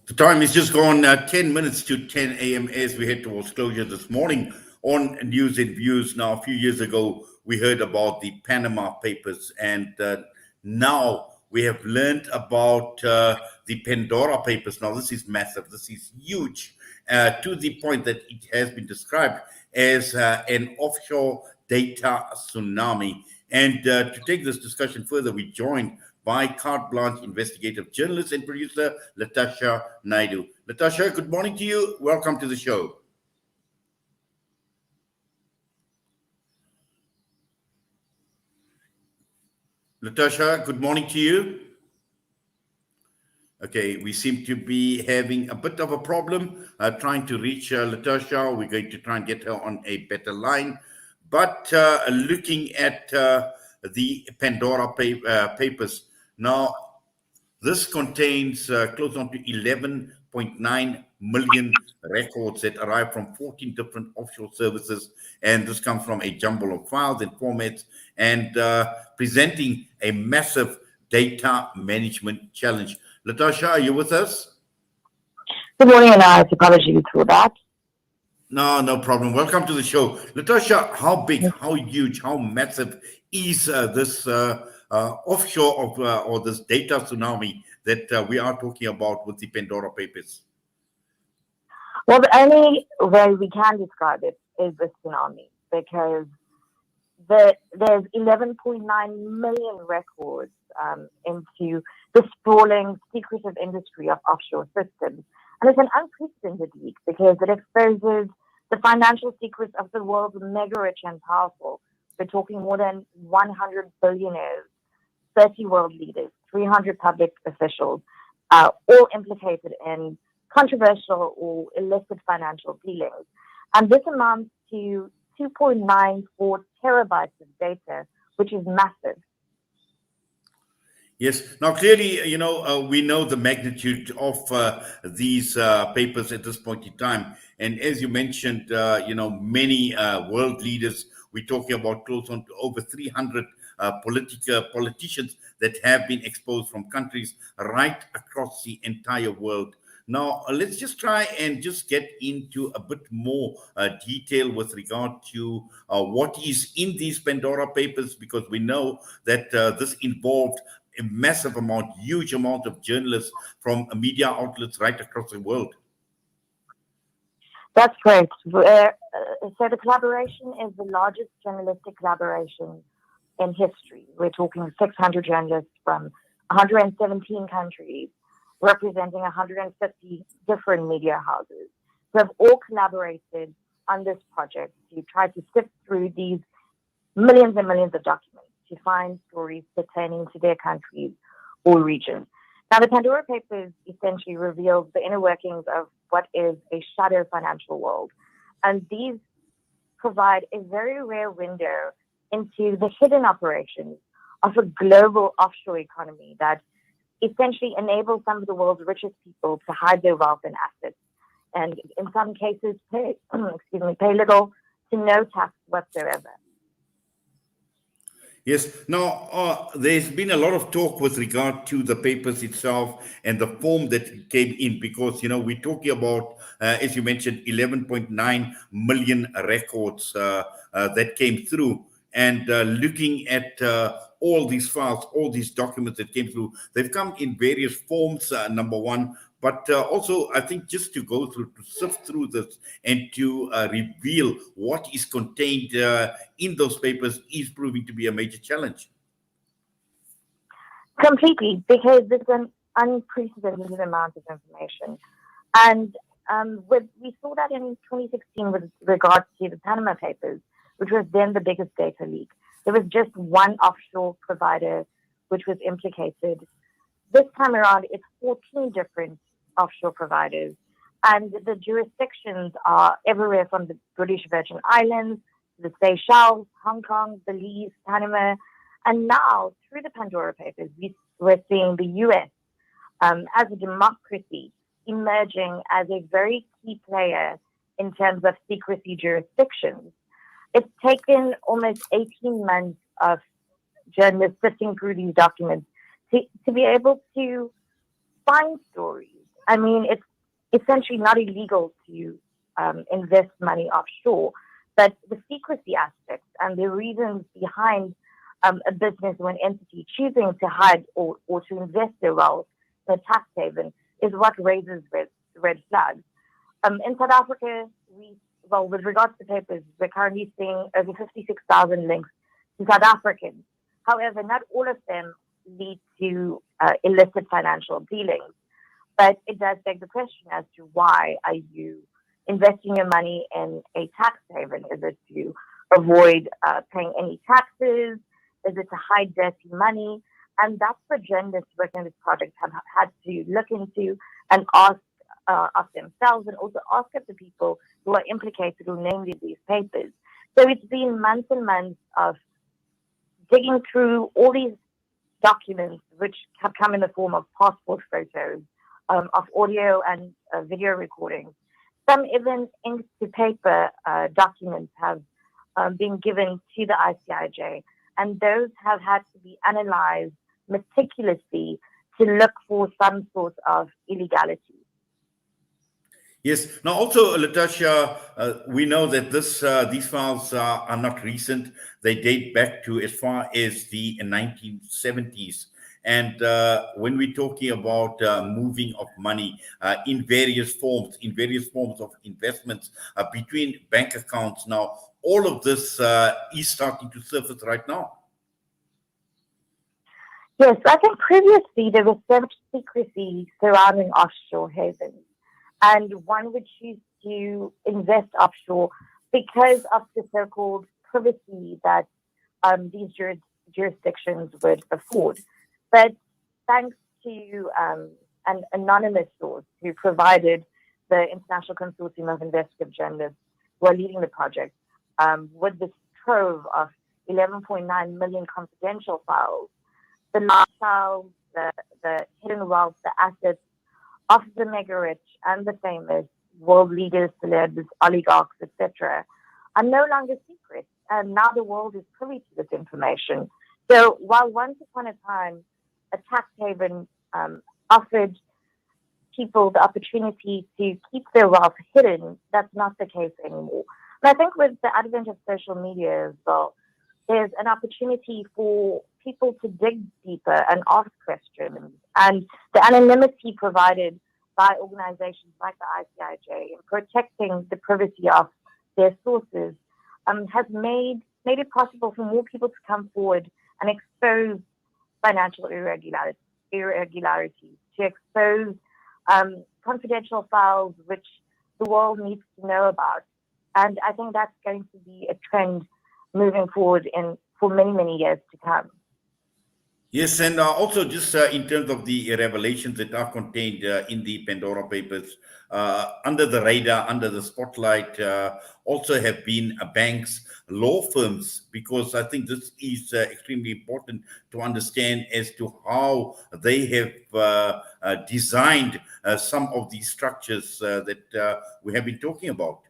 The time is just gone 10 minutes to 10 a.m. as we head towards closure this morning on News and Views. Now, a few years ago, we heard about the Panama Papers, and now we have learned about the Pandora Papers. Now, this is massive. This is huge to the point that it has been described as an offshore data tsunami. And to take this discussion further, we joined by Carte Blanche investigative journalist and producer Latashia Naidoo. Latashia, good morning to you. Welcome to the show. Latashia, good morning to you. Okay, we seem to be having a bit of a problem trying to reach Latashia. We're going to try and get her on a better line. But looking at the Pandora Papers, now this contains close on to 11.9 million records that arrive from 14 different offshore services. And this comes from a jumble of files and formats and presenting a massive data management challenge. Latashia, are you with us? Good morning, Inayet. Apologies for that. No problem. Welcome to the show. Latashia, how big, how huge, how massive is this offshore of or this data tsunami that we are talking about with the Pandora Papers? Well, the only way we can describe it is the tsunami, because there's 11.9 million records into the sprawling, secretive industry of offshore systems. And it's an unprecedented leak because it exposes the financial secrets of the world's mega rich and powerful. We're talking more than 100 billionaires, 30 world leaders, 300 public officials, all implicated in controversial or illicit financial dealings. And this amounts to 2.94 terabytes of data, which is massive. Yes. Now, clearly, we know the magnitude of these papers at this point in time. And as you mentioned, many world leaders, we're talking about close on to over 300 politicians that have been exposed from countries right across the entire world. Now, let's just try and just get into a bit more detail with regard to what is in these Pandora Papers, because we know that this involved a massive amount, huge amount of journalists from media outlets right across the world. That's correct. So the collaboration is the largest journalistic collaboration in history. We're talking 600 journalists from 117 countries, representing 150 different media houses, who have all collaborated on this project to try to sift through these millions and millions of documents to find stories pertaining to their countries or regions. Now, the Pandora Papers essentially reveals the inner workings of what is a shadow financial world. And these provide a very rare window into the hidden operations of a global offshore economy that essentially enables some of the world's richest people to hide their wealth and assets, and in some cases pay little to no tax whatsoever. Yes. Now, there's been a lot of talk with regard to the papers itself and the form that it came in, because, we're talking about, as you mentioned, 11.9 million records that came through. And looking at all these files, all these documents that came through, they've come in various forms, number one. But also, I think just to go through, to sift through this and to reveal what is contained in those papers is proving to be a major challenge. Completely, because there's an unprecedented amount of information. And we saw that in 2016 with regards to the Panama Papers, which was then the biggest data leak. There was just one offshore provider which was implicated. This time around, it's 14 different offshore providers, and the jurisdictions are everywhere from the British Virgin Islands, the Seychelles, Hong Kong, Belize, Panama, and now through the Pandora Papers, we're seeing the US as a democracy emerging as a very key player in terms of secrecy jurisdictions. It's taken almost 18 months of journalists sifting through these documents to be able to find stories. I mean, it's essentially not illegal to invest money offshore, but the secrecy aspects and the reasons behind a business or an entity choosing to hide or to invest their wealth in a tax haven is what raises red flags. In South Africa, with regards to papers, we're currently seeing over 56,000 links to South Africans. However, not all of them lead to illicit financial dealings. But it does beg the question as to why are you investing your money in a tax haven? Is it to avoid paying any taxes? Is it to hide dirty money? And that's what journalists working on this project have had to look into and ask themselves, and also ask of the people who are implicated or named in these papers. So it's been months and months of digging through all these documents, which have come in the form of passport photos, of audio and video recordings. Some even ink to paper documents have been given to the ICIJ, and those have had to be analyzed meticulously to look for some sort of illegality. Yes. Now, also, Latashia, we know that these files are not recent. They date back to as far as the 1970s. And when we're talking about moving of money in various forms of investments between bank accounts, now all of this is starting to surface right now. Yes, I think previously there was so much secrecy surrounding offshore havens, and one would choose to invest offshore because of the so-called privacy that these jurisdictions would afford. But thanks to an anonymous source who provided the International Consortium of Investigative Journalists who are leading the project with this trove of 11.9 million confidential files, the lifestyles, the hidden wealth, the assets of the mega rich and the famous, world leaders, celebs, oligarchs, etc., are no longer secret. And now the world is privy to this information. So while once upon a time, a tax haven offered people the opportunity to keep their wealth hidden, that's not the case anymore. And I think with the advent of social media as well, there's an opportunity for people to dig deeper and ask questions. And the anonymity provided by organizations like the ICIJ in protecting the privacy of their sources has made it possible for more people to come forward and expose financial irregularities, to expose confidential files which the world needs to know about. And I think that's going to be a trend moving forward for many, many years to come. Yes, and also just in terms of the revelations that are contained in the Pandora Papers, under the radar, under the spotlight, also have been banks, law firms, because I think this is extremely important to understand as to how they have designed some of these structures that we have been talking about.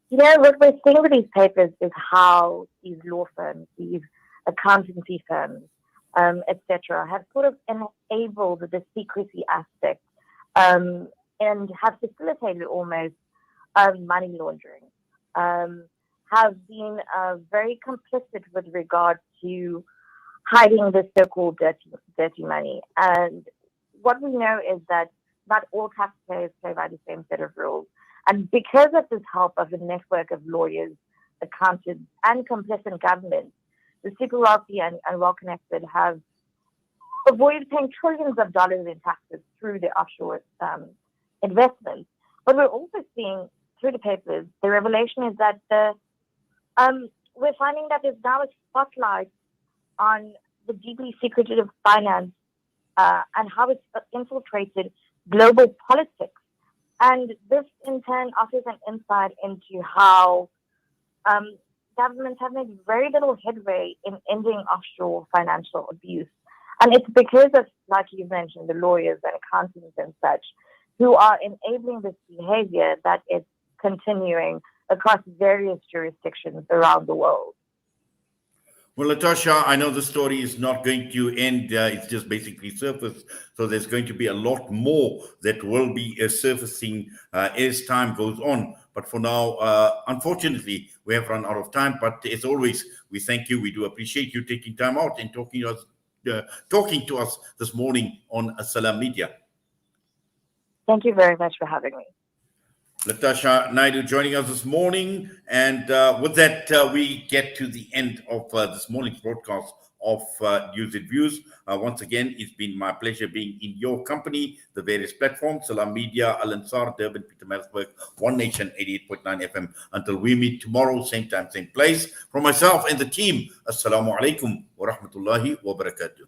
You know, what we're seeing with these papers is how these law firms, these accountancy firms, etc., have sort of enabled the secrecy aspect and have facilitated almost money laundering, have been very complicit with regard to hiding the so-called dirty money. And what we know is that not all taxpayers play by the same set of rules. And because of this help of a network of lawyers, accountants, and complicit governments, the super wealthy and well-connected have avoided paying trillions of dollars in taxes through the offshore investments. But we're also seeing through the papers, the revelation is that we're finding that there's now a spotlight on the deeply secretive finance and how it's infiltrated global politics. And this, in turn, offers an insight into how governments have made very little headway in ending offshore financial abuse. And it's because of, like you mentioned, the lawyers and accountants and such, who are enabling this behavior that it's continuing across various jurisdictions around the world. Well, Latashia, I know the story is not going to end. It's just basically surface. So there's going to be a lot more that will be surfacing as time goes on. But for now, unfortunately, we have run out of time. But as always, we thank you. We do appreciate you taking time out and talking to us this morning on Salam Media. Thank you very much for having me. Latashia Naidoo joining us this morning. And with that, we get to the end of this morning's broadcast of News and Views. Once again, it's been my pleasure being in your company, the various platforms, Salam Media, Al Ansar, Durban, Pietermaritzburg, One Nation, 88.9 FM. Until we meet tomorrow, same time, same place. From myself and the team, Assalamu alaikum wa rahmatullahi wa barakatuh.